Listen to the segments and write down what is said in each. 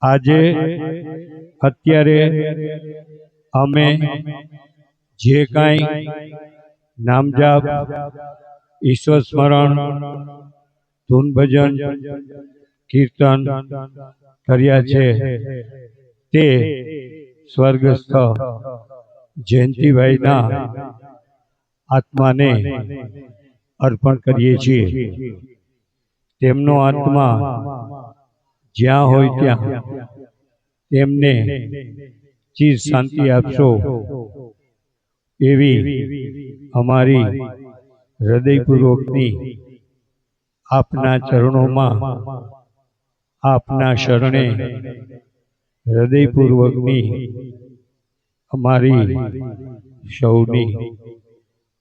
આજે અત્યારે અમે જે કાંઈ નામજાપ, ઈશ્વર સ્મરણ, ધૂન ભજન, કીર્તન કર્યા છે તે સ્વર્ગસ્થ જયંતિભાઈના આત્માને અર્પણ કરીએ છીએ. તેમનો આત્મા જ્યાં હોય ત્યાં તેમને ચિર શાંતિ આપશો એવી અમારી હૃદયપૂર્વકની આપના ચરણોમાં, આપના શરણે હૃદયપૂર્વકની અમારી સૌની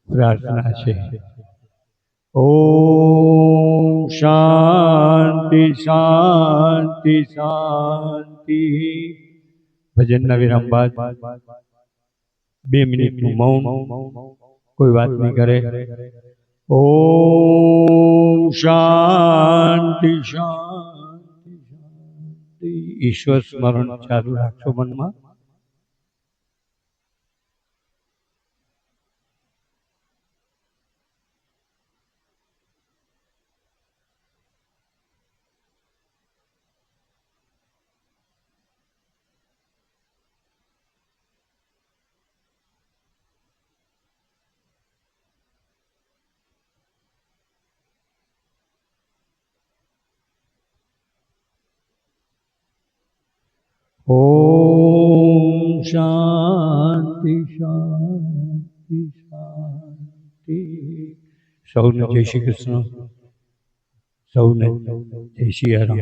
પ્રાર્થના છે. ઓમ શાંતિ શાંતિ શાંતિ. ભજનના વિરામ બાદ 2 મિનિટનું મૌન, કોઈ વાત નહીં કરે. ઓમ શાંતિ શાંતિ શાંતિ. ઈશ્વર સ્મરણ ચાલુ રાખશો મનમાં. ઓમ શાંતિ શાંતિ શાંતિ. સૌને જય શ્રી કૃષ્ણ, સૌને જય શ્રી રામ.